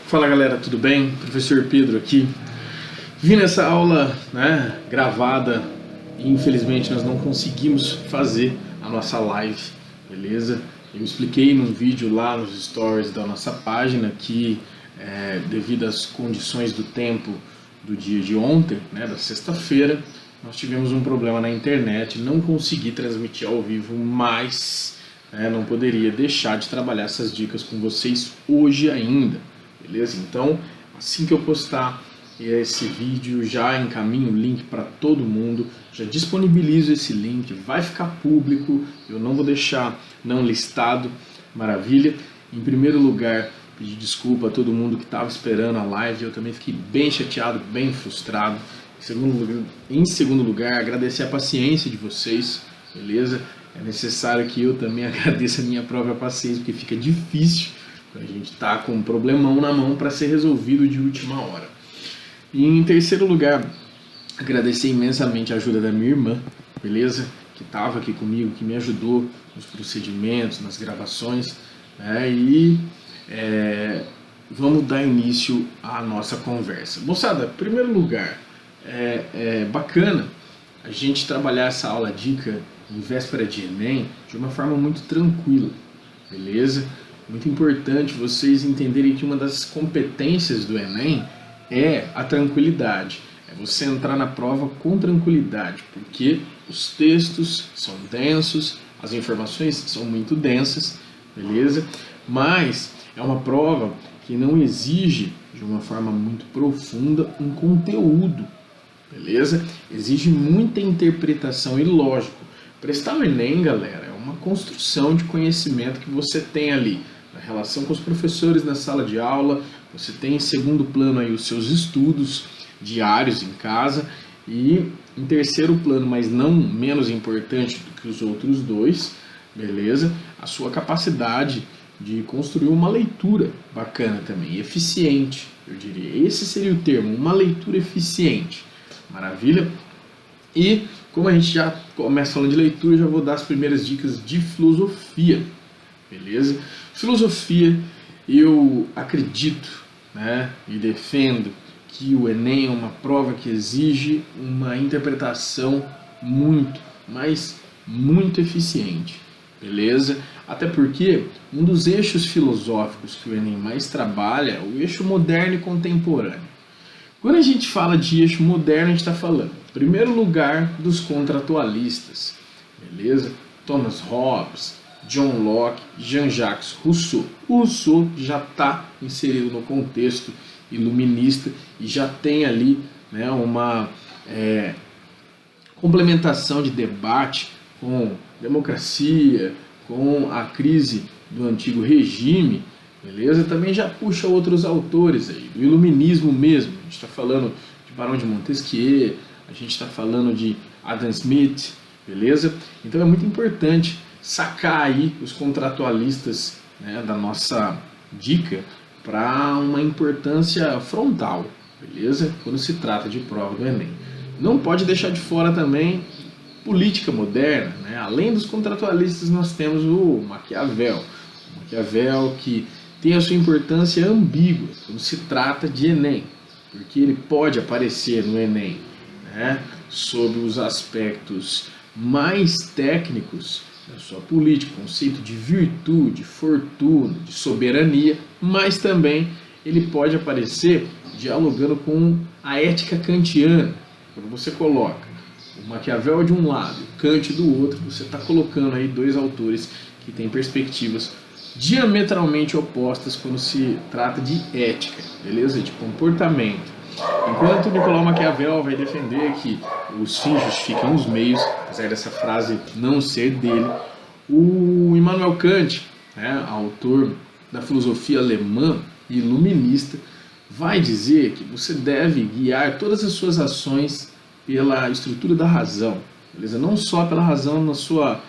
Fala galera, tudo bem? Professor Pedro aqui. Vim nessa aula gravada e infelizmente nós não conseguimos fazer a nossa live, beleza? Eu expliquei num vídeo lá nos stories da nossa página que devido às condições do tempo do dia de ontem, da sexta-feira, nós tivemos um problema na internet, não consegui transmitir ao vivo, mas não poderia deixar de trabalhar essas dicas com vocês hoje ainda. Beleza? Então, assim que eu postar esse vídeo, já encaminho o link para todo mundo, já disponibilizo esse link, vai ficar público, eu não vou deixar não listado, maravilha. Em primeiro lugar, pedir desculpa a todo mundo que estava esperando a live, eu também fiquei bem chateado, bem frustrado. Em segundo lugar, agradecer a paciência de vocês, beleza? É necessário que eu também agradeça a minha própria paciência, porque fica difícil. A gente está com um problemão na mão para ser resolvido de última hora. E em terceiro lugar, agradecer imensamente a ajuda da minha irmã, beleza? Que estava aqui comigo, que me ajudou nos procedimentos, nas gravações. Vamos dar início à nossa conversa. Moçada, em primeiro lugar, é bacana a gente trabalhar essa aula dica em véspera de Enem de uma forma muito tranquila, beleza? Muito importante vocês entenderem que uma das competências do Enem é a tranquilidade. É você entrar na prova com tranquilidade, porque os textos são densos, as informações são muito densas, beleza? Mas é uma prova que não exige de uma forma muito profunda um conteúdo, beleza? Exige muita interpretação e lógico. Prestar o Enem, galera, é uma construção de conhecimento que você tem ali. A relação com os professores na sala de aula, você tem em segundo plano aí os seus estudos diários em casa e em terceiro plano, mas não menos importante do que os outros dois, beleza? A sua capacidade de construir uma leitura bacana também, eficiente, eu diria. Esse seria o termo, uma leitura eficiente. Maravilha? E como a gente já começa falando de leitura, já vou dar as primeiras dicas de filosofia, beleza? Filosofia, eu acredito e defendo que o Enem é uma prova que exige uma interpretação muito, mas muito eficiente, beleza? Até porque um dos eixos filosóficos que o Enem mais trabalha é o eixo moderno e contemporâneo. Quando a gente fala de eixo moderno, a gente está falando, em primeiro lugar, dos contratualistas, beleza? Thomas Hobbes, John Locke, Jean-Jacques Rousseau. O Rousseau já está inserido no contexto iluminista e já tem ali uma complementação de debate com democracia, com a crise do antigo regime, beleza? Também já puxa outros autores aí, do iluminismo mesmo. A gente está falando de Barão de Montesquieu, a gente está falando de Adam Smith, beleza? Então é muito importante sacar aí os contratualistas da nossa dica para uma importância frontal, beleza? Quando se trata de prova do Enem. Não pode deixar de fora também política moderna, Além dos contratualistas nós temos o Maquiavel. O Maquiavel que tem a sua importância ambígua quando se trata de Enem, porque ele pode aparecer no Enem sob os aspectos mais técnicos da sua política, conceito de virtude, fortuna, de soberania, mas também ele pode aparecer dialogando com a ética kantiana. Quando você coloca o Maquiavel de um lado e Kant do outro, você está colocando aí dois autores que têm perspectivas diametralmente opostas quando se trata de ética, beleza? De comportamento. Enquanto Nicolau Maquiavel vai defender que os fins justificam os meios, apesar dessa frase não ser dele, o Immanuel Kant, autor da filosofia alemã e iluminista, vai dizer que você deve guiar todas as suas ações pela estrutura da razão, beleza? Não só pela razão na sua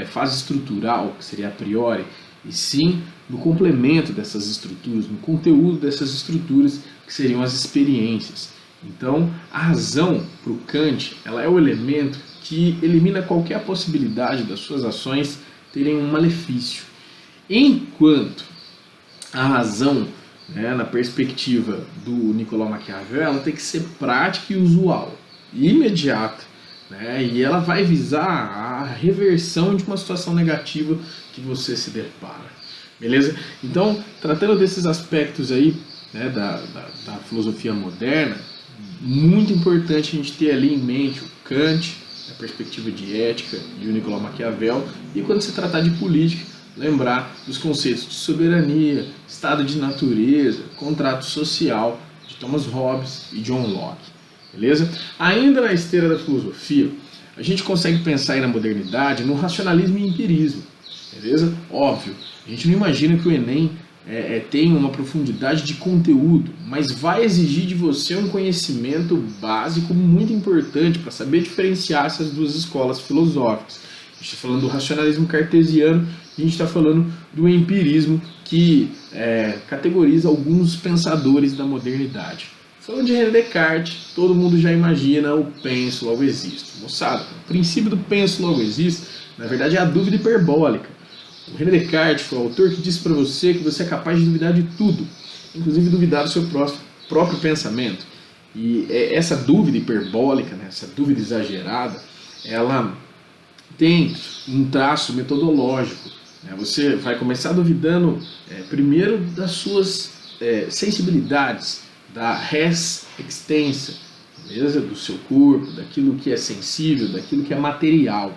fase estrutural, que seria a priori, e sim no complemento dessas estruturas, no conteúdo dessas estruturas, que seriam as experiências. Então, a razão para o Kant, ela é o elemento que elimina qualquer possibilidade das suas ações terem um malefício. Enquanto a razão né, na perspectiva do Nicolau Maquiavel, ela tem que ser prática e usual, e imediata, né, e ela vai visar a reversão de uma situação negativa que você se depara. Beleza? Então, tratando desses aspectos aí, né, da filosofia moderna, muito importante a gente ter ali em mente o Kant, a perspectiva de ética, e o Nicolau Maquiavel, e quando se tratar de política, lembrar dos conceitos de soberania, estado de natureza, contrato social, de Thomas Hobbes e John Locke. Beleza? Ainda na esteira da filosofia, a gente consegue pensar aí na modernidade no racionalismo e empirismo. Beleza? Óbvio, a gente não imagina que o Enem tem uma profundidade de conteúdo, mas vai exigir de você um conhecimento básico muito importante para saber diferenciar essas duas escolas filosóficas. A gente está falando do racionalismo cartesiano, a gente está falando do empirismo que categoriza alguns pensadores da modernidade. Falando de René Descartes, todo mundo já imagina o penso, logo existo. Moçada, o princípio do penso, logo existo, na verdade é a dúvida hiperbólica. O René Descartes foi o autor que disse para você que você é capaz de duvidar de tudo, inclusive duvidar do seu próprio pensamento. E essa dúvida hiperbólica, né, essa dúvida exagerada, ela tem um traço metodológico. Né? Você vai começar duvidando primeiro das suas sensibilidades, da res extensa, beleza? Do seu corpo, daquilo que é sensível, daquilo que é material.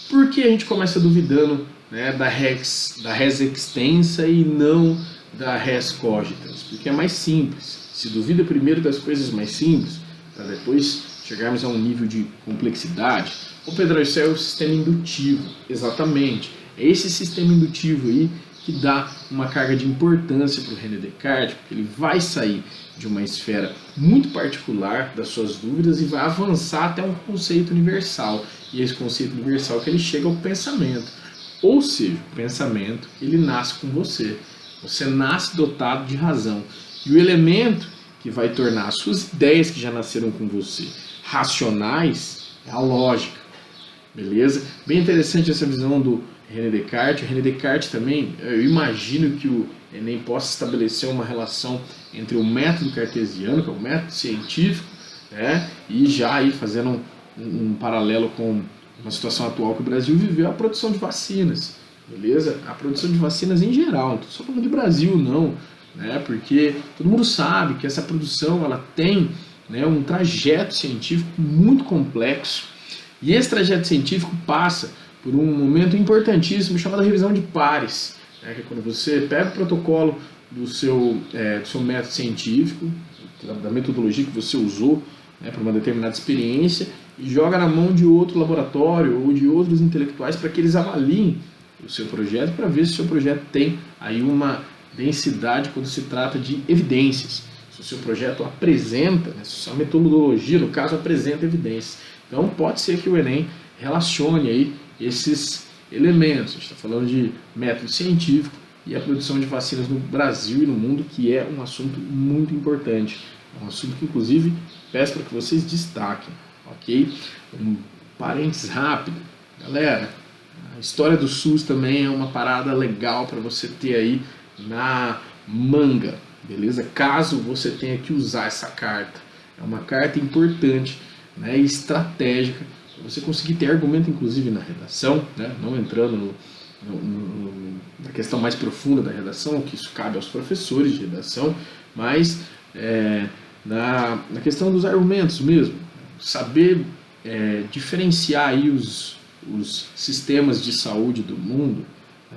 Por que a gente começa duvidando, né, da res extensa e não da res cogitans? Porque é mais simples. Se duvida primeiro das coisas mais simples, para depois chegarmos a um nível de complexidade. O Pedro, isso é o sistema indutivo, exatamente. É esse sistema indutivo aí que dá uma carga de importância para o René Descartes, porque ele vai sair de uma esfera muito particular das suas dúvidas e vai avançar até um conceito universal. E esse conceito universal que ele chega ao pensamento. Ou seja, o pensamento, ele nasce com você. Você nasce dotado de razão. E o elemento que vai tornar as suas ideias que já nasceram com você racionais é a lógica. Beleza? Bem interessante essa visão do René Descartes. O René Descartes também, eu imagino que o Enem possa estabelecer uma relação entre o método cartesiano, que é o método científico, né, e já aí fazendo um paralelo com uma situação atual que o Brasil viveu, a produção de vacinas. Beleza? A produção de vacinas em geral, não estou só falando de Brasil não, né, porque todo mundo sabe que essa produção ela tem, né, um trajeto científico muito complexo, e esse trajeto científico passa por um momento importantíssimo chamado revisão de pares, né, que é quando você pega o protocolo do seu método científico, da metodologia que você usou, né, para uma determinada experiência, e joga na mão de outro laboratório ou de outros intelectuais para que eles avaliem o seu projeto, para ver se o seu projeto tem aí uma densidade quando se trata de evidências. Se o seu projeto apresenta, né, se a sua metodologia, no caso, apresenta evidências. Então pode ser que o Enem relacione aí esses elementos. A gente está falando de método científico e a produção de vacinas no Brasil e no mundo, que é um assunto muito importante. É um assunto que, inclusive, peço para que vocês destaquem, ok? Um parênteses rápido. Galera, a história do SUS também é uma parada legal para você ter aí na manga, beleza? Caso você tenha que usar essa carta. É uma carta importante, né, e estratégica, para você conseguir ter argumento, inclusive, na redação, né, não entrando na questão mais profunda da redação, que isso cabe aos professores de redação, mas na questão dos argumentos mesmo, saber diferenciar aí os sistemas de saúde do mundo,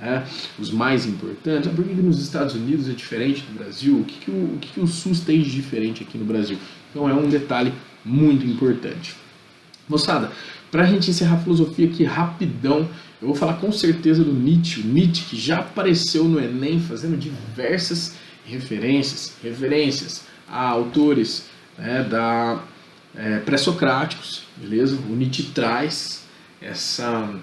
né, os mais importantes. Por que nos Estados Unidos é diferente do Brasil? O que o SUS tem de diferente aqui no Brasil? Então é um detalhe muito importante. Moçada, para a gente encerrar a filosofia aqui rapidão, eu vou falar com certeza do Nietzsche. O Nietzsche que já apareceu no Enem fazendo diversas referências a autores, né, pré-socráticos, beleza? O Nietzsche traz essa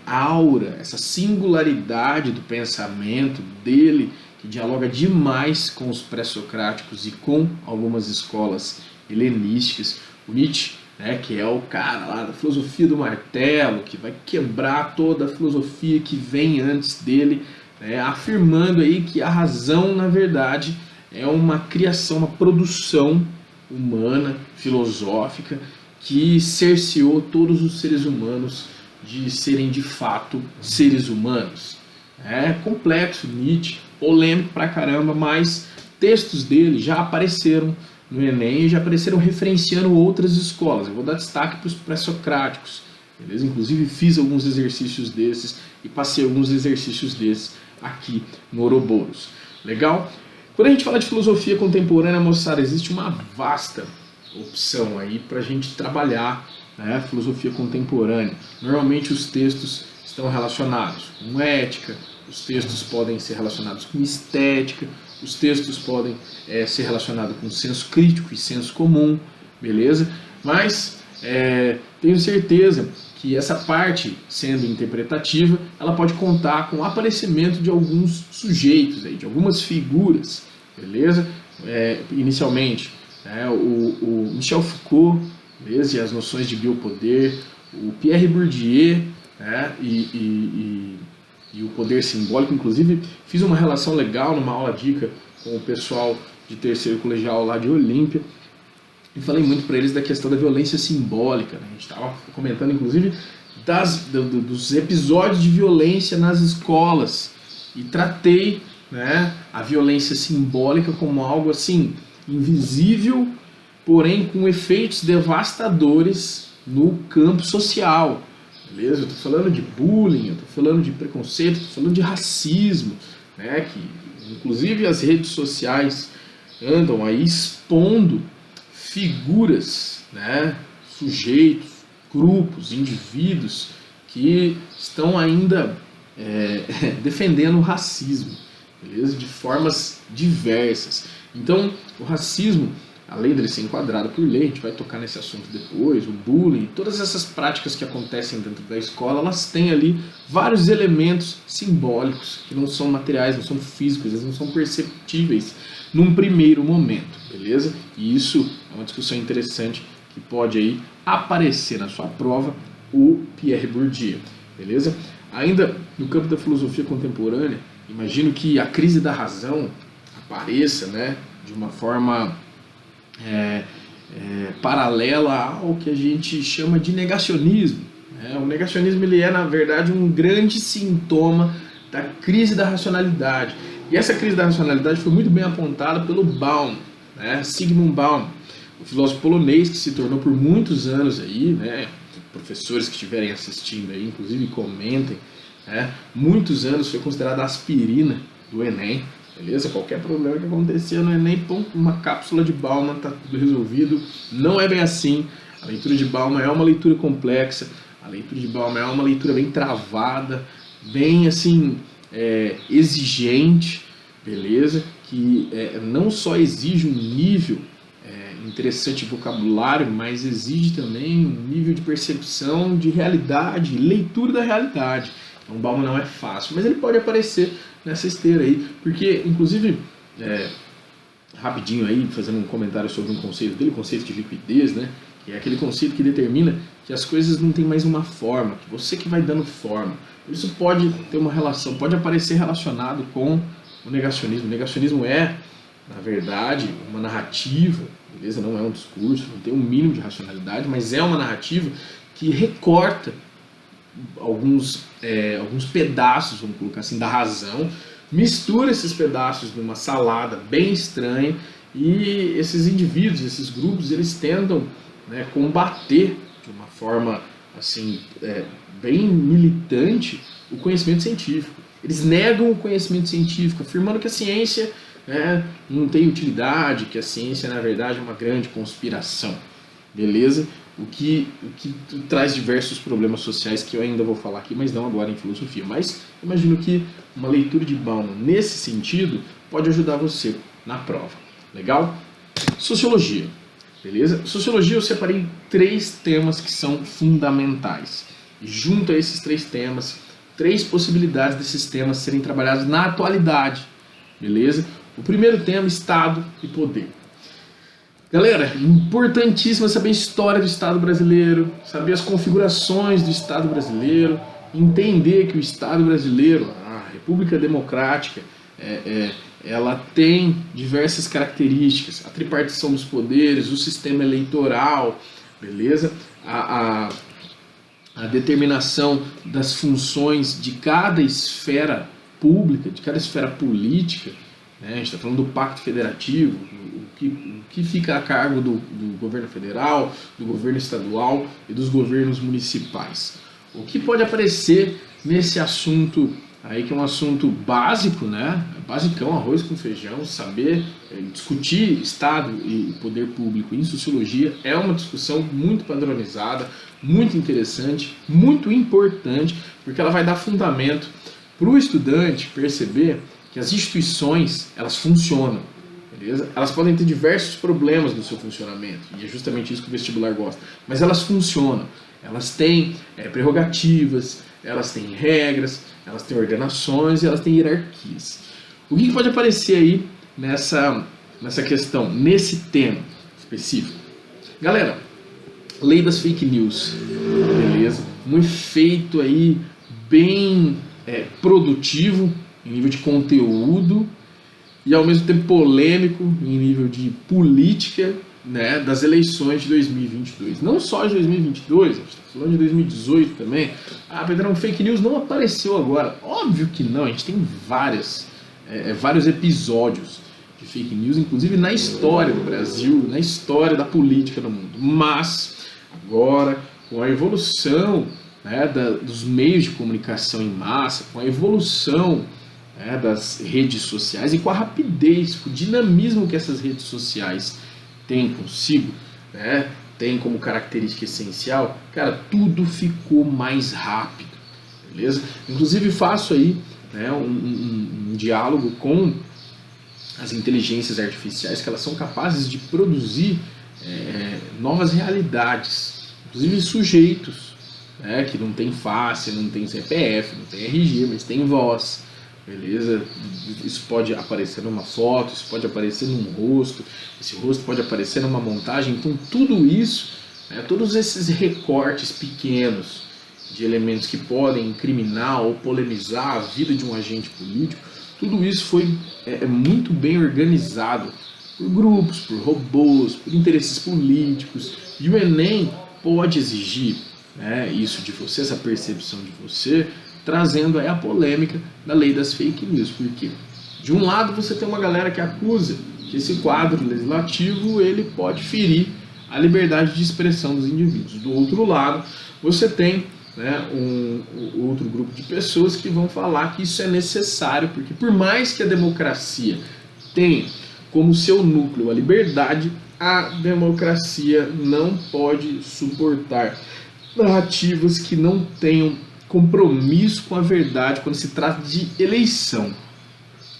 aura, essa singularidade do pensamento dele, que dialoga demais com os pré-socráticos e com algumas escolas helenísticas. O Nietzsche, né, que é o cara lá da filosofia do martelo, que vai quebrar toda a filosofia que vem antes dele, né, afirmando aí que a razão, na verdade, é uma criação, uma produção humana, filosófica, que cerceou todos os seres humanos de serem de fato seres humanos. É complexo, Nietzsche, polêmico pra caramba, mas textos dele já apareceram no Enem e já apareceram referenciando outras escolas. Eu vou dar destaque para os pré-socráticos, beleza? Inclusive fiz alguns exercícios desses e passei alguns exercícios desses aqui no Ouroboros. Legal? Quando a gente fala de filosofia contemporânea, moçada, existe uma vasta opção aí para a gente trabalhar, né, filosofia contemporânea. Normalmente os textos estão relacionados com ética, os textos podem ser relacionados com estética, os textos podem ser relacionados com senso crítico e senso comum, beleza? Mas tenho certeza que essa parte, sendo interpretativa, ela pode contar com o aparecimento de alguns sujeitos, aí, de algumas figuras, beleza? Inicialmente, o Michel Foucault, beleza? E as noções de biopoder, o Pierre Bourdieu, né? E o poder simbólico. Inclusive fiz uma relação legal numa aula dica com o pessoal de terceiro colegial lá de Olímpia e falei muito para eles da questão da violência simbólica, né? A gente estava comentando inclusive dos episódios de violência nas escolas e tratei, né, a violência simbólica como algo assim invisível, porém com efeitos devastadores no campo social. Beleza? Eu estou falando de bullying, eu estou falando de preconceito, estou falando de racismo, né? Que inclusive as redes sociais andam aí expondo figuras, né? Sujeitos, grupos, indivíduos que estão ainda defendendo o racismo, beleza? De formas diversas. Então, o racismo, além dele ser enquadrado por lei, a gente vai tocar nesse assunto depois, o bullying, todas essas práticas que acontecem dentro da escola, elas têm ali vários elementos simbólicos, que não são materiais, não são físicos, eles não são perceptíveis num primeiro momento, beleza? E isso é uma discussão interessante que pode aí aparecer na sua prova, o Pierre Bourdieu, beleza? Ainda no campo da filosofia contemporânea, imagino que a crise da razão apareça, né, de uma forma paralela ao que a gente chama de negacionismo. O negacionismo ele é, na verdade, um grande sintoma da crise da racionalidade. E essa crise da racionalidade foi muito bem apontada pelo Baum, né? Zygmunt Baum, o filósofo polonês que se tornou por muitos anos aí, né? Professores que estiverem assistindo aí, inclusive comentem, né? Muitos anos foi considerada a aspirina do Enem. Beleza? Qualquer problema que acontecia no Enem, uma cápsula de Bauman, está tudo resolvido. Não é bem assim. A leitura de Bauman é uma leitura complexa. A leitura de Bauman é uma leitura bem travada, bem assim, exigente, beleza? Que não só exige um nível interessante de vocabulário, mas exige também um nível de percepção de realidade, leitura da realidade. Então, Bauman não é fácil, mas ele pode aparecer nessa esteira aí, porque, inclusive, rapidinho aí, fazendo um comentário sobre um conceito dele, o conceito de liquidez, né? Que é aquele conceito que determina que as coisas não têm mais uma forma, que você que vai dando forma. Isso pode ter uma relação, pode aparecer relacionado com o negacionismo. O negacionismo é, na verdade, uma narrativa, beleza? Não é um discurso, não tem um mínimo de racionalidade, mas é uma narrativa que recorta alguns pedaços, vamos colocar assim, da razão, mistura esses pedaços numa salada bem estranha e esses indivíduos, esses grupos, eles tentam, né, combater de uma forma assim, bem militante o conhecimento científico. Eles negam o conhecimento científico, afirmando que a ciência, né, não tem utilidade, que a ciência, na verdade, é uma grande conspiração. Beleza? O que traz diversos problemas sociais que eu ainda vou falar aqui, mas não agora em filosofia. Mas imagino que uma leitura de Bauman nesse sentido pode ajudar você na prova. Legal? Sociologia. Beleza? Sociologia eu separei 3 temas que são fundamentais. E junto a esses 3 temas, 3 possibilidades desses temas serem trabalhados na atualidade. Beleza? O primeiro tema, Estado e poder. Galera, importantíssimo saber a história do Estado brasileiro, saber as configurações do Estado brasileiro, entender que o Estado brasileiro, a República Democrática ela tem diversas características, a tripartição dos poderes, o sistema eleitoral, beleza? A determinação das funções de cada esfera pública, de cada esfera política, né? A gente está falando do Pacto Federativo, o que fica a cargo do governo federal, do governo estadual e dos governos municipais. O que pode aparecer nesse assunto aí, que é um assunto básico, né? Basicão, arroz com feijão, saber discutir Estado e poder público em sociologia é uma discussão muito padronizada, muito interessante, muito importante, porque ela vai dar fundamento para o estudante perceber que as instituições, elas funcionam, beleza? Elas podem ter diversos problemas no seu funcionamento, e é justamente isso que o vestibular gosta, mas elas funcionam, elas têm prerrogativas, elas têm regras, elas têm ordenações e elas têm hierarquias. O que pode aparecer aí nessa questão, nesse tema específico? Galera, lei das fake news, beleza? Um efeito aí bem produtivo em nível de conteúdo e ao mesmo tempo polêmico em nível de política, né, das eleições de 2022. Não só de 2022, a gente está falando de 2018 também. Ah, Pedrão, fake news não apareceu agora. Óbvio que não, a gente tem vários episódios de fake news, inclusive na história do Brasil, na história da política no mundo. Mas, agora, com a evolução, né, dos meios de comunicação em massa, com a evolução, né, das redes sociais e com a rapidez, com o dinamismo que essas redes sociais têm consigo, né, tem como característica essencial, cara, tudo ficou mais rápido, beleza? Inclusive faço aí, né, um diálogo com as inteligências artificiais, que elas são capazes de produzir novas realidades, inclusive sujeitos, né, que não tem face, não tem CPF, não tem RG, mas tem voz, beleza? Isso pode aparecer numa foto, isso pode aparecer num rosto, esse rosto pode aparecer numa montagem. Então tudo isso, né, todos esses recortes pequenos de elementos que podem incriminar ou polemizar a vida de um agente político, tudo isso foi muito bem organizado por grupos, por robôs, por interesses políticos, e o Enem pode exigir, né, isso de você, essa percepção de você, trazendo aí a polêmica da lei das fake news. Porque de um lado você tem uma galera que acusa que esse quadro legislativo ele pode ferir a liberdade de expressão dos indivíduos. Do outro lado você tem, né, um outro grupo de pessoas que vão falar que isso é necessário, porque por mais que a democracia tenha como seu núcleo a liberdade, a democracia não pode suportar narrativas que não tenham compromisso com a verdade quando se trata de eleição,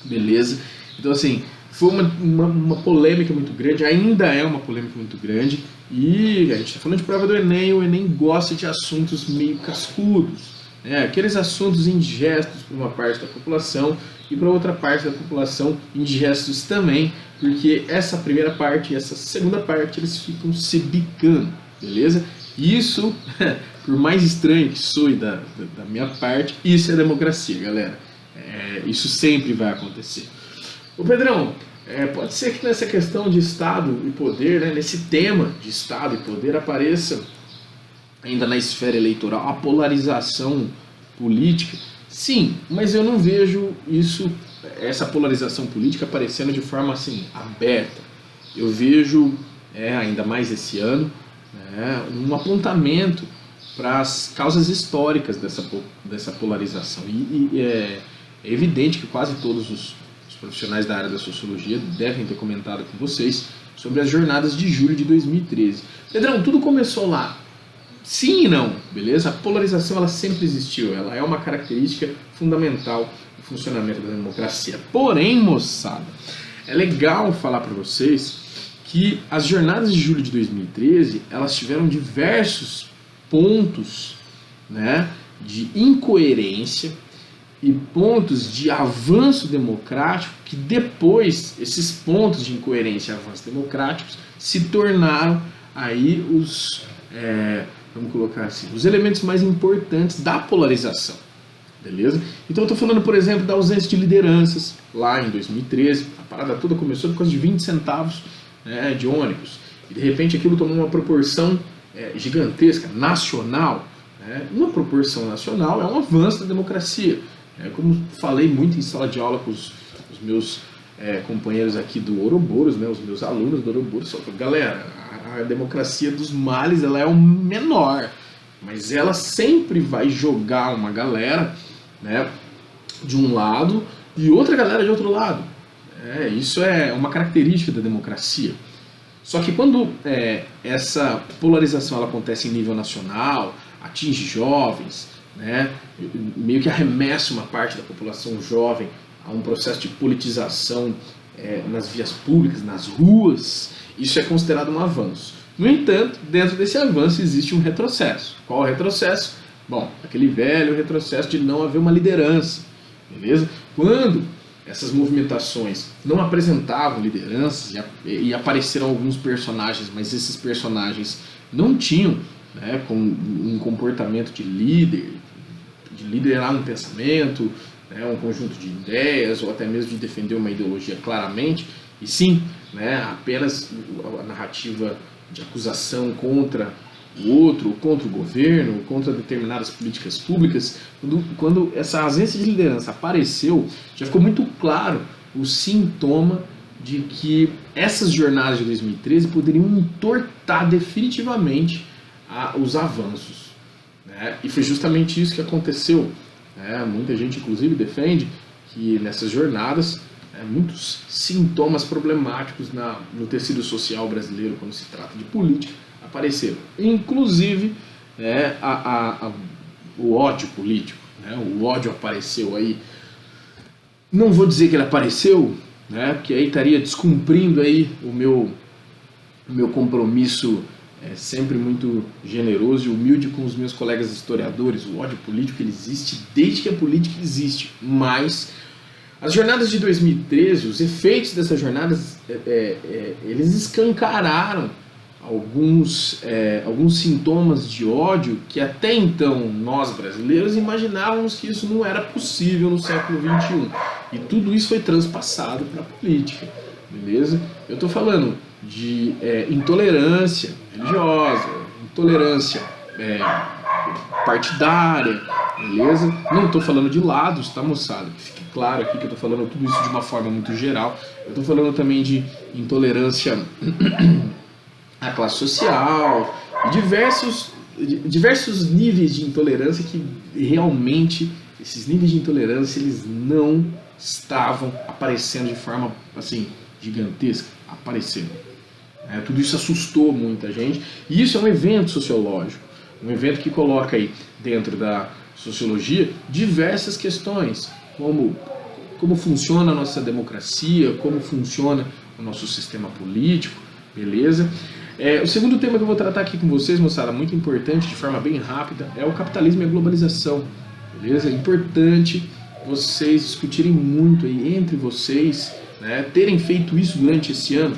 beleza? Então assim, foi uma polêmica muito grande, ainda é uma polêmica muito grande, e a gente está falando de prova do Enem, o Enem gosta de assuntos meio cascudos, né? Aqueles assuntos indigestos para uma parte da população e para outra parte da população indigestos também, porque essa primeira parte e essa segunda parte eles ficam se bicando, beleza? Isso, por mais estranho que soe da minha parte, isso é democracia, galera. Isso sempre vai acontecer. Ô Pedrão, pode ser que nessa questão de Estado e poder, né, nesse tema de Estado e poder, apareça ainda na esfera eleitoral a polarização política? Sim, mas eu não vejo essa polarização política aparecendo de forma assim, aberta. Eu vejo, ainda mais esse ano, um apontamento para as causas históricas dessa polarização. E é evidente que quase todos os profissionais da área da sociologia devem ter comentado com vocês sobre as jornadas de julho de 2013. Pedrão, tudo começou lá. Sim e não, beleza? A polarização ela sempre existiu, ela é uma característica fundamental do funcionamento da democracia. Porém, moçada, é legal falar para vocês que as jornadas de julho de 2013, elas tiveram diversos pontos, né, de incoerência e pontos de avanço democrático que depois, esses pontos de incoerência e avanço democráticos se tornaram aí vamos colocar assim, os elementos mais importantes da polarização, beleza? Então eu estou falando, por exemplo, da ausência de lideranças lá em 2013. A parada toda começou por causa de 20 centavos, né, de ônibus. E de repente aquilo tomou uma proporção gigantesca, nacional. Né? Uma proporção nacional é um avanço da democracia. Como falei muito em sala de aula com os meus companheiros aqui do Ouroboros, né, os meus alunos do Ouroboros, só falando, galera, a democracia dos males ela é o menor, mas ela sempre vai jogar uma galera, né, de um lado e outra galera de outro lado. Isso é uma característica da democracia. Só que quando essa polarização ela acontece em nível nacional, atinge jovens, né, meio que arremessa uma parte da população jovem a um processo de politização nas vias públicas, nas ruas, isso é considerado um avanço. No entanto, dentro desse avanço existe um retrocesso. Qual é o retrocesso? Bom, aquele velho retrocesso de não haver uma liderança, beleza? Quando essas movimentações não apresentavam lideranças e apareceram alguns personagens, mas esses personagens não tinham, né, um comportamento de líder, de liderar um pensamento, né, um conjunto de ideias ou até mesmo de defender uma ideologia claramente, e sim, né, apenas a narrativa de acusação contra o outro, contra o governo, contra determinadas políticas públicas. Quando essa ausência de liderança apareceu, já ficou muito claro o sintoma de que essas jornadas de 2013 poderiam entortar definitivamente os avanços, né? E foi justamente isso que aconteceu. Muita gente, inclusive, defende que nessas jornadas muitos sintomas problemáticos no tecido social brasileiro, quando se trata de política, apareceram. Inclusive, o ódio político. O ódio apareceu aí. Não vou dizer que ele apareceu, né, porque aí estaria descumprindo aí o meu compromisso sempre muito generoso e humilde com os meus colegas historiadores. O ódio político ele existe desde que a política existe, mas as jornadas de 2013, os efeitos dessas jornadas, eles escancararam alguns sintomas de ódio que até então nós brasileiros imaginávamos que isso não era possível no século XXI. E tudo isso foi transpassado para a política, beleza? Eu estou falando de intolerância religiosa, intolerância partidária, beleza? Não estou falando de lados, tá, moçada? Fique claro aqui que eu estou falando tudo isso de uma forma muito geral. Eu estou falando também de intolerância à classe social, diversos níveis de intolerância que realmente, esses níveis de intolerância, eles não estavam aparecendo de forma assim gigantesca, aparecendo. Tudo isso assustou muita gente, e isso é um evento sociológico, um evento que coloca aí dentro da sociologia diversas questões, como funciona a nossa democracia, como funciona o nosso sistema político, beleza? O segundo tema que eu vou tratar aqui com vocês, moçada, muito importante, de forma bem rápida, é o capitalismo e a globalização, beleza? É importante vocês discutirem muito aí entre vocês, né, terem feito isso durante esse ano,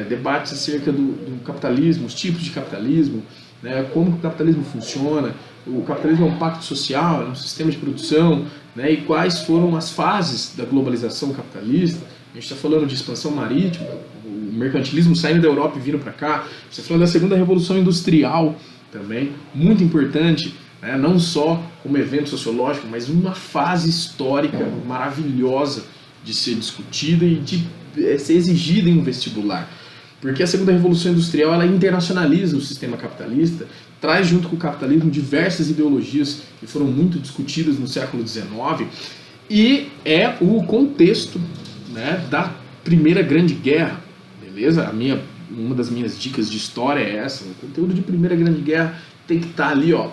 debates acerca do capitalismo, os tipos de capitalismo, né, como o capitalismo funciona. O capitalismo é um pacto social, é um sistema de produção, né, e quais foram as fases da globalização capitalista. A gente está falando de expansão marítima, o mercantilismo saindo da Europa e vindo para cá. A gente está falando da segunda revolução industrial também, muito importante, né, não só como evento sociológico, mas uma fase histórica maravilhosa de ser discutida e de ser exigida em um vestibular. Porque a segunda revolução industrial ela internacionaliza o sistema capitalista, traz junto com o capitalismo diversas ideologias que foram muito discutidas no século XIX e é o contexto, né, da Primeira Grande Guerra, beleza? Uma das minhas dicas de história é essa, o conteúdo de Primeira Grande Guerra tem que estar ali, ó,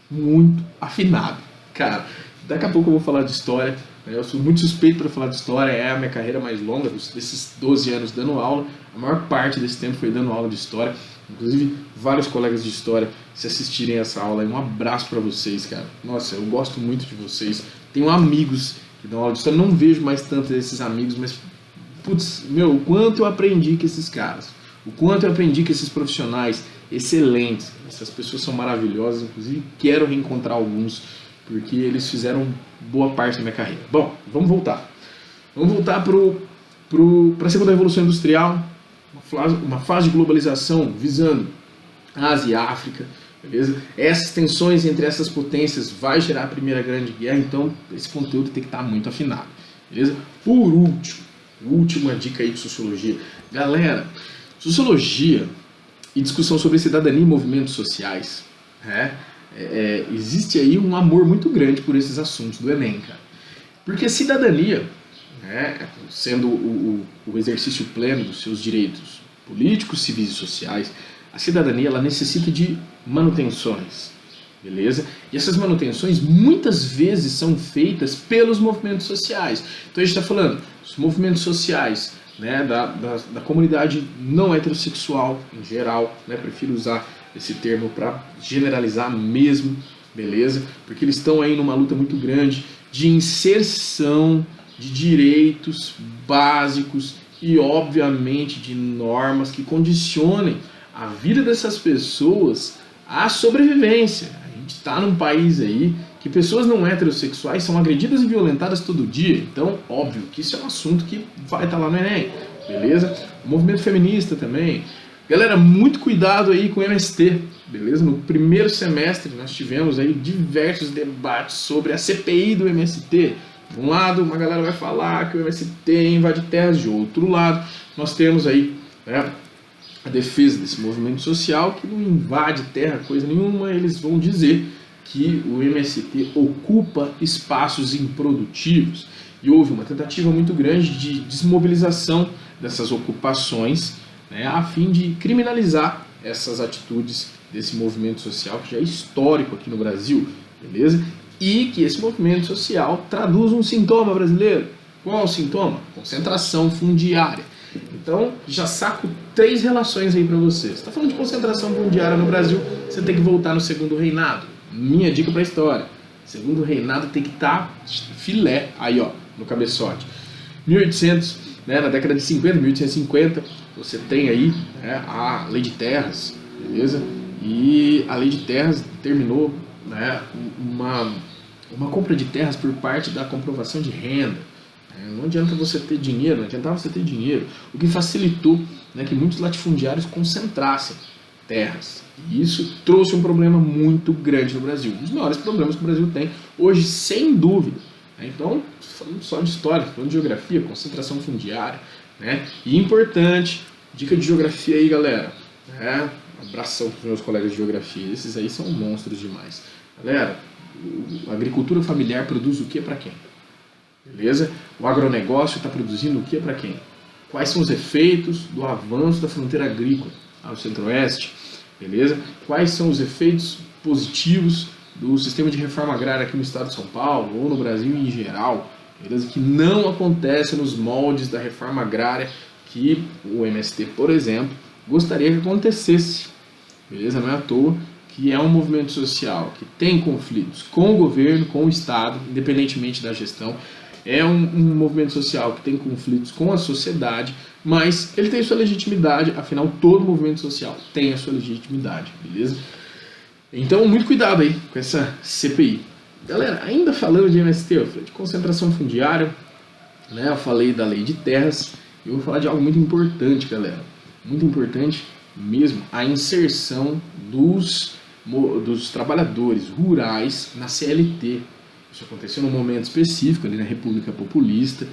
muito afinado. Cara, daqui a pouco eu vou falar de história. Eu sou muito suspeito para falar de história, é a minha carreira mais longa, desses 12 anos dando aula, a maior parte desse tempo foi dando aula de história, inclusive vários colegas de história, se assistirem essa aula, um abraço para vocês, cara. Nossa, eu gosto muito de vocês, tenho amigos que dão aula de história, não vejo mais tanto desses amigos, mas, putz, o quanto eu aprendi com esses caras, o quanto eu aprendi com esses profissionais excelentes, essas pessoas são maravilhosas, inclusive quero reencontrar alguns porque eles fizeram boa parte da minha carreira. Bom, vamos voltar. Vamos voltar para a segunda revolução industrial, uma fase de globalização visando Ásia e África, beleza? Essas tensões entre essas potências vai gerar a primeira grande guerra, então esse conteúdo tem que estar muito afinado, beleza? Por última dica aí de sociologia. Galera, sociologia e discussão sobre cidadania e movimentos sociais, existe aí um amor muito grande por esses assuntos do Enem, cara. Porque cidadania, sendo o exercício pleno dos seus direitos políticos, civis e sociais, a cidadania ela necessita de manutenções, beleza? E essas manutenções muitas vezes são feitas pelos movimentos sociais. Então a gente está falando dos movimentos sociais, da comunidade não heterossexual em geral, prefiro usar esse termo para generalizar mesmo, beleza? Porque eles estão aí numa luta muito grande de inserção de direitos básicos e, obviamente, de normas que condicionem a vida dessas pessoas à sobrevivência. A gente está num país aí que pessoas não heterossexuais são agredidas e violentadas todo dia. Então, óbvio que isso é um assunto que vai estar lá no Enem, beleza? O movimento feminista também. Galera, muito cuidado aí com o MST, beleza? No primeiro semestre nós tivemos aí diversos debates sobre a CPI do MST. De um lado, uma galera vai falar que o MST invade terras, de outro lado, nós temos aí a defesa desse movimento social que não invade terra coisa nenhuma. Eles vão dizer que o MST ocupa espaços improdutivos e houve uma tentativa muito grande de desmobilização dessas ocupações, a fim de criminalizar essas atitudes desse movimento social que já é histórico aqui no Brasil, beleza? E que esse movimento social traduz um sintoma brasileiro. Qual é o sintoma? Concentração fundiária. Então, já saco 3 relações aí para você. Você está falando de concentração fundiária no Brasil, você tem que voltar no segundo reinado. Minha dica para a história. Segundo reinado tem que estar filé aí, ó, no cabeçote. 1800, na década de 50, 1850, você tem aí a Lei de Terras, beleza? E a Lei de Terras determinou uma compra de terras por parte da comprovação de renda. Não adianta você ter dinheiro, não adiantava você ter dinheiro, o que facilitou que muitos latifundiários concentrassem terras. E isso trouxe um problema muito grande no Brasil, um dos maiores problemas que o Brasil tem hoje, sem dúvida. Então, falando só de história, falando de geografia, concentração fundiária, e importante, dica de geografia aí, galera, abração para os meus colegas de geografia, esses aí são monstros demais. Galera, a agricultura familiar produz o que para quem? Beleza? O agronegócio está produzindo o que para quem? Quais são os efeitos do avanço da fronteira agrícola ao centro-oeste? Beleza? Quais são os efeitos positivos do sistema de reforma agrária aqui no estado de São Paulo ou no Brasil em geral? Beleza? Que não acontece nos moldes da reforma agrária que o MST, por exemplo, gostaria que acontecesse. Beleza? Não é à toa que é um movimento social que tem conflitos com o governo, com o Estado, independentemente da gestão. É um movimento social que tem conflitos com a sociedade, mas ele tem sua legitimidade, afinal todo movimento social tem a sua legitimidade, beleza? Então muito cuidado aí com essa CPI. Galera, ainda falando de MST, eu falei de concentração fundiária, eu falei da Lei de Terras, e eu vou falar de algo muito importante, galera, muito importante mesmo, a inserção dos trabalhadores rurais na CLT. Isso aconteceu num momento específico ali na República Populista,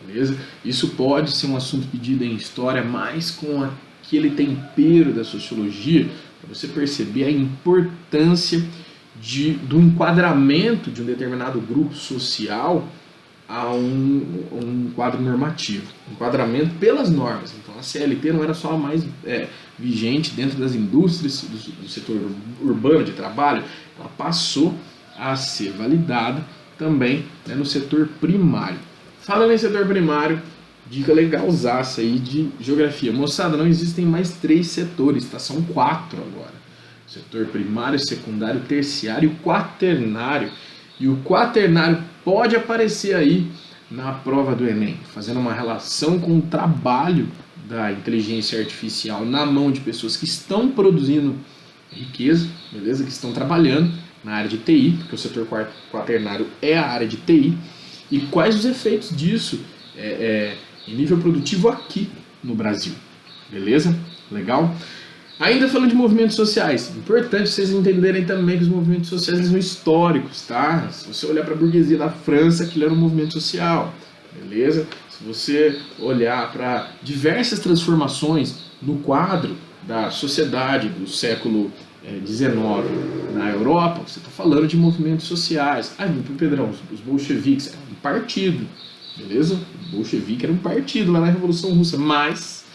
beleza? Isso pode ser um assunto pedido em história, mas com aquele tempero da sociologia, para você perceber a importância do enquadramento de um determinado grupo social a um quadro normativo, enquadramento pelas normas. Então a CLT não era só a mais vigente dentro das indústrias do setor urbano de trabalho, ela passou a ser validada também no setor primário. Falando em setor primário, dica legalzaça aí de geografia. Moçada, não existem mais 3 setores, tá? São 4 agora. Setor primário, secundário, terciário e quaternário. E o quaternário pode aparecer aí na prova do Enem, fazendo uma relação com o trabalho da inteligência artificial na mão de pessoas que estão produzindo riqueza, beleza? Que estão trabalhando na área de TI, porque o setor quaternário é a área de TI, e quais os efeitos disso em nível produtivo aqui no Brasil. Beleza? Legal? Ainda falando de movimentos sociais, importante vocês entenderem também que os movimentos sociais são históricos, tá? Se você olhar para a burguesia da França, aquilo era um movimento social, beleza? Se você olhar para diversas transformações no quadro da sociedade do século XIX na Europa, você está falando de movimentos sociais. Pedrão, os bolcheviques eram um partido, beleza? O bolchevique era um partido lá na Revolução Russa, mas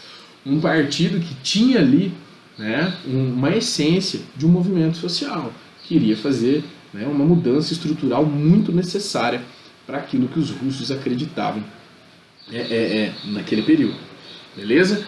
um partido que tinha ali, né, uma essência de um movimento social, que iria fazer, né, uma mudança estrutural muito necessária para aquilo que os russos acreditavam naquele período. Beleza?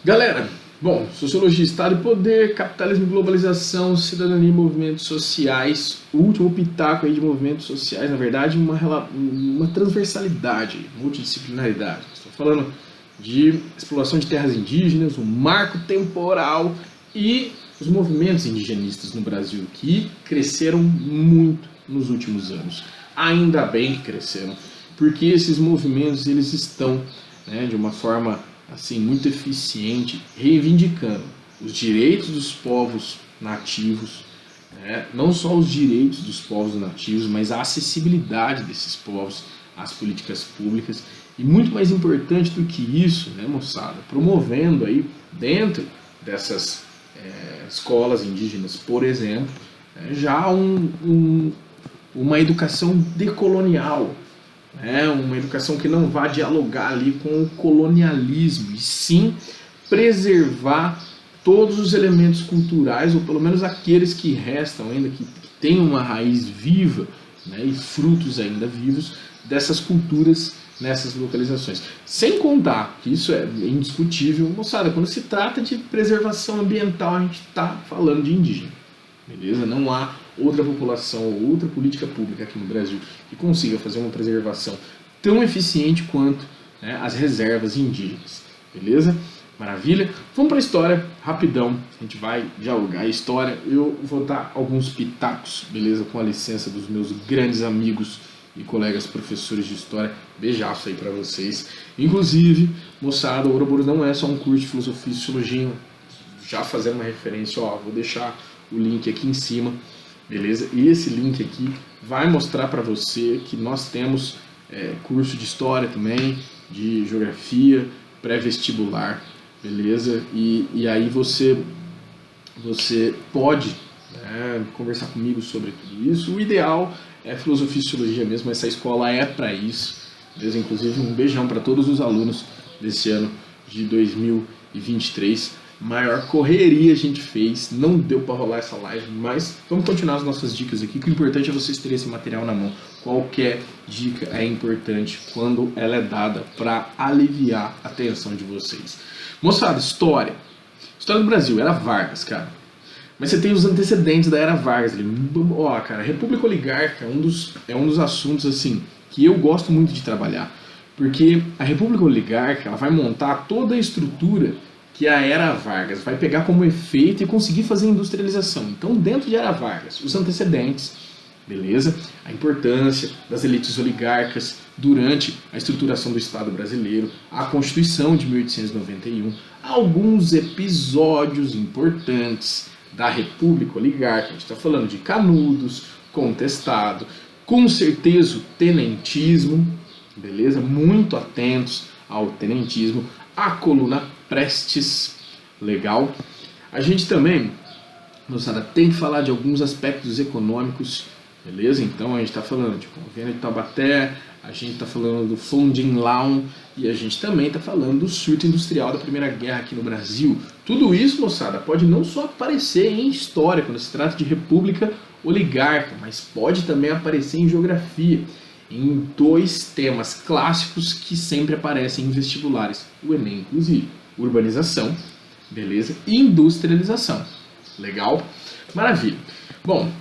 Galera, bom, sociologia, Estado e poder, capitalismo e globalização, cidadania e movimentos sociais, o último pitaco aí de movimentos sociais, na verdade, uma transversalidade, multidisciplinaridade. Estou falando de exploração de terras indígenas, um marco temporal e os movimentos indigenistas no Brasil, que cresceram muito nos últimos anos. Ainda bem que cresceram, porque esses movimentos eles estão, né, de uma forma assim muito eficiente, reivindicando os direitos dos povos nativos, né, não só os direitos dos povos nativos, mas a acessibilidade desses povos às políticas públicas. E muito mais importante do que isso, né, moçada, promovendo aí dentro dessas escolas indígenas, por exemplo, já uma educação decolonial, né, uma educação que não vá dialogar ali com o colonialismo, e sim preservar todos os elementos culturais, ou pelo menos aqueles que restam ainda, que têm uma raiz viva, né, e frutos ainda vivos dessas culturas nessas localizações. Sem contar que isso é indiscutível, moçada, quando se trata de preservação ambiental, a gente está falando de indígena, beleza? Não há outra população ou outra política pública aqui no Brasil que consiga fazer uma preservação tão eficiente quanto, né, as reservas indígenas, beleza? Maravilha? Vamos para a história, rapidão, a gente vai dialogar a história, eu vou dar alguns pitacos, beleza? Com a licença dos meus grandes amigos e colegas professores de história, beijaço aí para vocês. Inclusive, moçada, o Ouroboros não é só um curso de filosofia e sociologia, já fazendo uma referência, ó, vou deixar o link aqui em cima, beleza? E esse link aqui vai mostrar para você que nós temos curso de história também, de geografia, pré-vestibular, beleza? E aí você pode, né, conversar comigo sobre tudo isso. O ideal é filosofia e sociologia mesmo, essa escola é para isso, beleza? Inclusive um beijão para todos os alunos desse ano de 2023. Maior correria a gente fez, não deu para rolar essa live, mas vamos continuar as nossas dicas aqui, que o importante é vocês terem esse material na mão. Qualquer dica é importante quando ela é dada para aliviar a tensão de vocês. Moçada, história do Brasil, era Vargas, cara. Mas você tem os antecedentes da era Vargas ali. Ó, cara, República Oligárquica é um dos assuntos assim que eu gosto muito de trabalhar, porque a República Oligárquica ela vai montar toda a estrutura que a era Vargas vai pegar como efeito e conseguir fazer industrialização. Então, dentro de era Vargas, os antecedentes, beleza? A importância das elites oligárquicas durante a estruturação do Estado brasileiro, a Constituição de 1891, alguns episódios importantes da República Oligárquica. A gente está falando de Canudos, Contestado, com certeza o tenentismo, beleza? Muito atentos ao tenentismo, a coluna Prestes, legal? A gente também, moçada, tem que falar de alguns aspectos econômicos, beleza? Então a gente está falando de Convênio de Taubaté, a gente está falando do Funding Law e a gente também está falando do surto industrial da Primeira Guerra aqui no Brasil. Tudo isso, moçada, pode não só aparecer em história, quando se trata de república oligárquica, mas pode também aparecer em geografia, em dois temas clássicos que sempre aparecem em vestibulares, o Enem inclusive, urbanização, beleza? E industrialização, legal? Maravilha. Bom,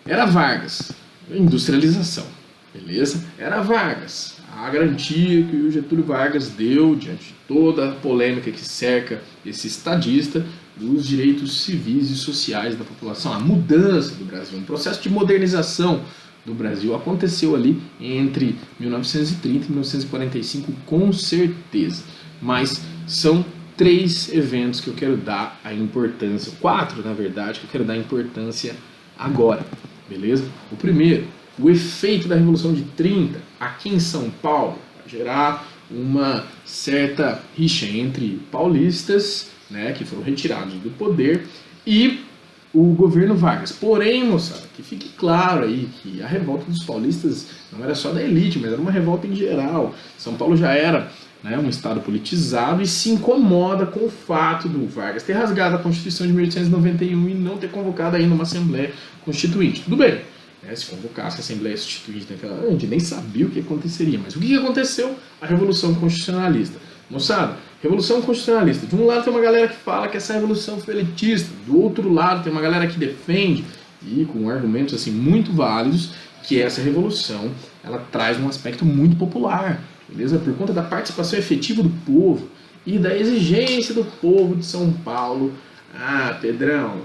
era Vargas, industrialização. Beleza? Era Vargas. a garantia que o Getúlio Vargas deu, diante de toda a polêmica que cerca esse estadista, dos direitos civis e sociais da população, a mudança do Brasil, um processo de modernização do Brasil aconteceu ali entre 1930 e 1945, com certeza. Mas são 3 eventos que eu quero dar a importância, 4 na verdade, que eu quero dar a importância agora, beleza? O primeiro, o efeito da Revolução de 30 aqui em São Paulo vai gerar uma certa rixa entre paulistas, né, que foram retirados do poder, e o governo Vargas. Porém, moçada, que fique claro aí que a revolta dos paulistas não era só da elite, mas era uma revolta em geral. São Paulo já era, né, um estado politizado e se incomoda com o fato do Vargas ter rasgado a Constituição de 1891 e não ter convocado ainda uma Assembleia Constituinte. Tudo bem, né, se convocasse a Assembleia Constituinte naquela, a gente nem sabia o que aconteceria, mas o que aconteceu? A Revolução Constitucionalista. Moçada, Revolução Constitucionalista. De um lado tem uma galera que fala que essa revolução foi elitista, do outro lado tem uma galera que defende, e com argumentos assim muito válidos, que essa revolução ela traz um aspecto muito popular, beleza? Por conta da participação efetiva do povo e da exigência do povo de São Paulo. Ah, Pedrão,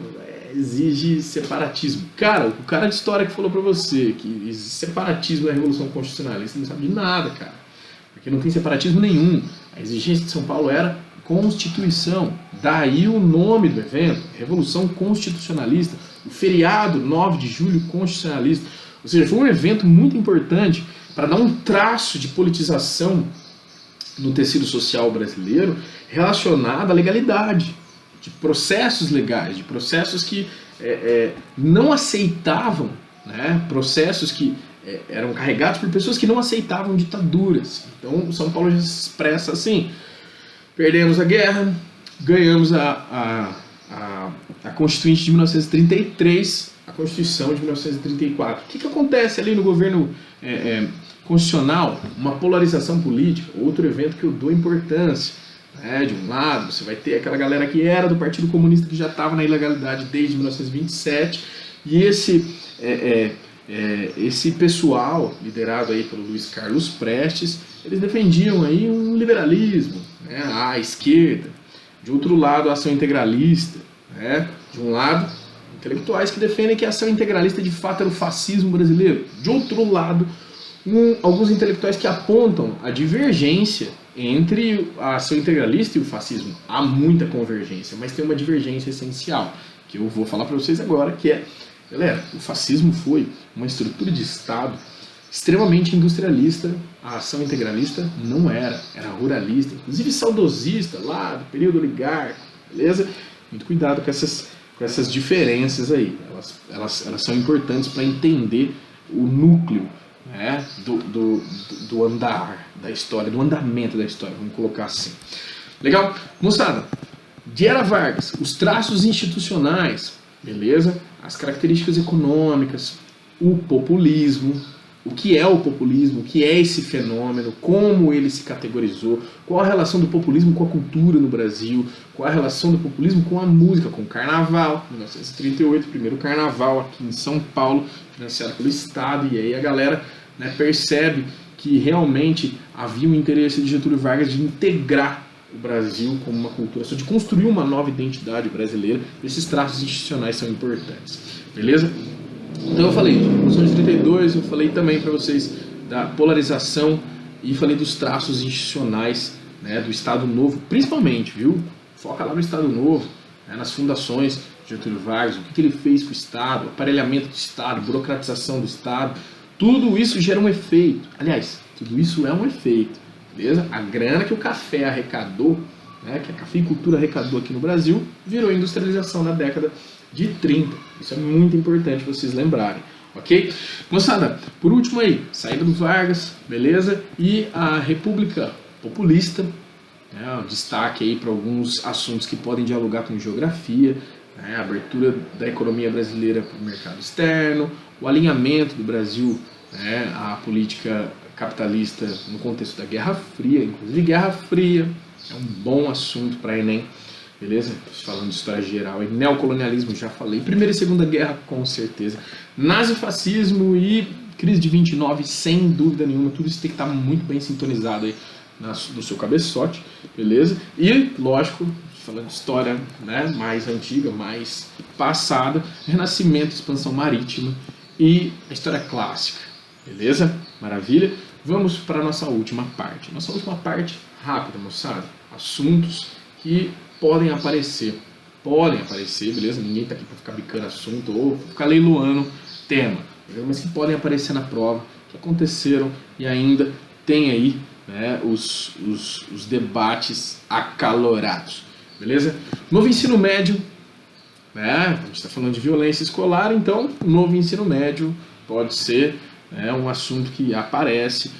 exige separatismo. Cara, o cara de história que falou pra você que separatismo é a Revolução Constitucionalista não sabe de nada, cara. Porque não tem separatismo nenhum. A exigência de São Paulo era Constituição. Daí o nome do evento, Revolução Constitucionalista. O feriado 9 de julho constitucionalista. Ou seja, foi um evento muito importante para dar um traço de politização no tecido social brasileiro relacionado à legalidade, de processos legais, de processos que não aceitavam, né, processos que eram carregados por pessoas que não aceitavam ditaduras. Então, São Paulo já se expressa assim: perdemos a guerra, ganhamos a Constituinte de 1933, a Constituição de 1934. O que acontece ali no governo constitucional? Uma polarização política, outro evento que eu dou importância. De um lado, você vai ter aquela galera que era do Partido Comunista, que já estava na ilegalidade desde 1927, e esse pessoal, liderado aí pelo Luiz Carlos Prestes, eles defendiam aí um liberalismo, né, à esquerda. De outro lado, a ação integralista. Né? De um lado, intelectuais que defendem que a ação integralista de fato era o fascismo brasileiro. De outro lado, alguns intelectuais que apontam a divergência entre a ação integralista e o fascismo. Há muita convergência, mas tem uma divergência essencial, que eu vou falar para vocês agora, que é: galera, o fascismo foi uma estrutura de Estado extremamente industrialista, a ação integralista não era ruralista, inclusive saudosista, lá do período oligárquico, beleza? Muito cuidado com essas diferenças aí, elas são importantes para entender o núcleo, né, do andar da história, do andamento da história, vamos colocar assim. Legal? Moçada, de Era Vargas, os traços institucionais, beleza? As características econômicas, o populismo, o que é o populismo, o que é esse fenômeno, como ele se categorizou, qual a relação do populismo com a cultura no Brasil, qual a relação do populismo com a música, com o carnaval, 1938, primeiro carnaval aqui em São Paulo, financiado pelo Estado, e aí a galera, né, percebe que realmente havia um interesse de Getúlio Vargas de integrar o Brasil como uma cultura, só de construir uma nova identidade brasileira. Esses traços institucionais são importantes, beleza? Então eu falei de Revolução de 32, eu falei também para vocês da polarização e falei dos traços institucionais, né, do Estado Novo, principalmente, viu? Foca lá no Estado Novo, né, nas fundações de Getúlio Vargas, o que ele fez com o Estado, o aparelhamento do Estado, burocratização do Estado, tudo isso gera um efeito. Aliás, tudo isso é um efeito, beleza? A grana que o café arrecadou, né, que a cafeicultura arrecadou aqui no Brasil, virou industrialização na década de 30. Isso é muito importante vocês lembrarem, ok? Moçada, por último aí, saída do Vargas, beleza? E a República Populista, né, um destaque aí para alguns assuntos que podem dialogar com geografia, né, a abertura da economia brasileira para o mercado externo, o alinhamento do Brasil, né, à política capitalista no contexto da Guerra Fria. Inclusive, Guerra Fria é um bom assunto para Enem, beleza? Falando de história geral, neocolonialismo, já falei. Primeira e Segunda Guerra, com certeza. Nazifascismo e Crise de 29, sem dúvida nenhuma, tudo isso tem que estar muito bem sintonizado aí no seu cabeçote, beleza? E, lógico, falando de história, né, mais antiga, mais passada, Renascimento, expansão marítima e a história clássica, beleza? Maravilha? Vamos para a nossa última parte. Nossa última parte, rápida, moçada. Assuntos que podem aparecer, beleza? Ninguém está aqui para ficar bicando assunto ou ficar leiloando tema, beleza? Mas que podem aparecer na prova, que aconteceram e ainda tem aí, né, os debates acalorados, beleza? Novo ensino médio, né, a gente está falando de violência escolar, então novo ensino médio pode ser, né, um assunto que aparece,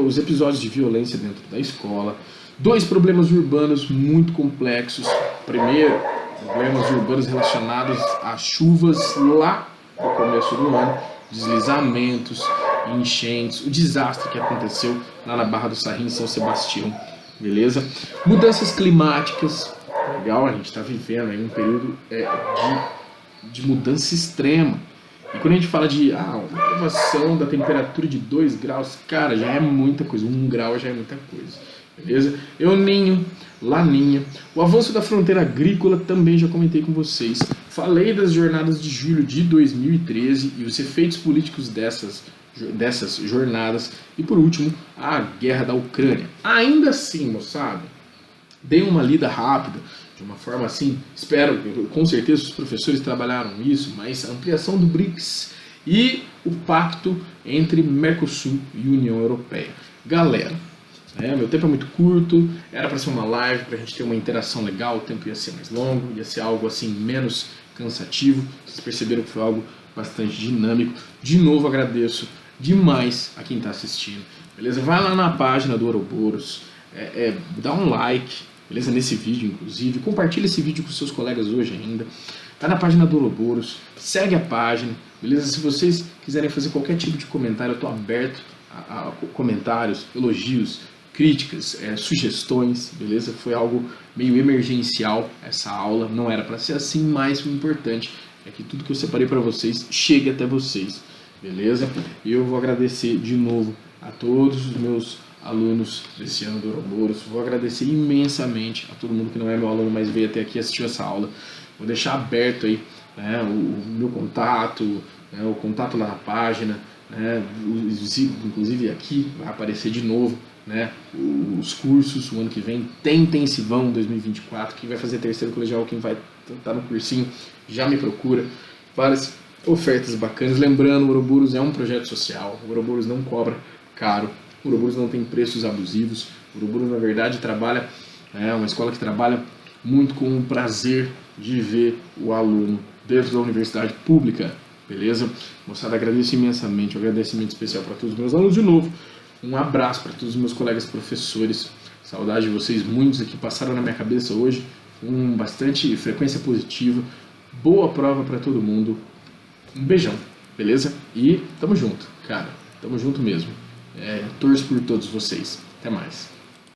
os episódios de violência dentro da escola, 2 problemas urbanos muito complexos. Primeiro, problemas urbanos relacionados a chuvas lá no começo do ano, deslizamentos, enchentes, o desastre que aconteceu lá na Barra do Sarrim, em São Sebastião, beleza? Mudanças climáticas, legal, a gente está vivendo aí um período de mudança extrema. E quando a gente fala de uma elevação da temperatura de 2 graus, cara, já é muita coisa, 1 grau já é muita coisa, beleza? El Niño, Laninha, o avanço da fronteira agrícola também já comentei com vocês. Falei das jornadas de julho de 2013 e os efeitos políticos dessas jornadas. E por último, a guerra da Ucrânia. Ainda assim, moçada, dei uma lida rápida, de uma forma assim, espero, com certeza os professores trabalharam isso, mas a ampliação do BRICS e o pacto entre Mercosul e União Europeia. Galera, meu tempo é muito curto, era para ser uma live, para a gente ter uma interação legal, o tempo ia ser mais longo, ia ser algo assim menos cansativo, vocês perceberam que foi algo bastante dinâmico. De novo agradeço demais a quem está assistindo, beleza? Vai lá na página do Ouroboros, dá um like, beleza? Nesse vídeo, inclusive, compartilha esse vídeo com seus colegas hoje ainda. Tá na página do Ouroboros, segue a página, beleza? Se vocês quiserem fazer qualquer tipo de comentário, eu estou aberto a comentários, elogios, críticas, sugestões, beleza? Foi algo meio emergencial essa aula, não era para ser assim, mas o importante é que tudo que eu separei para vocês chegue até vocês, beleza? E eu vou agradecer de novo a todos os meus alunos desse ano do Ouroboros, vou agradecer imensamente a todo mundo que não é meu aluno, mas veio até aqui e assistiu essa aula. Vou deixar aberto aí, né, o meu contato, né, o contato lá na página, né, inclusive aqui vai aparecer de novo, né, os cursos. O ano que vem tem Intensivão 2024, quem vai fazer terceiro colegial, quem vai estar no cursinho, já me procura. Várias ofertas bacanas. Lembrando, o Ouroboros é um projeto social, o Ouroboros não cobra caro, o Ouroboros não tem preços abusivos, o Ouroboros na verdade trabalha, é uma escola que trabalha muito com o prazer de ver o aluno dentro da universidade pública, beleza? Moçada, agradeço imensamente, um agradecimento especial para todos os meus alunos de novo, um abraço para todos os meus colegas professores, saudade de vocês, muitos aqui passaram na minha cabeça hoje, com bastante frequência positiva, boa prova para todo mundo, um beijão, beleza? E tamo junto, cara, tamo junto mesmo, torço por todos vocês, até mais.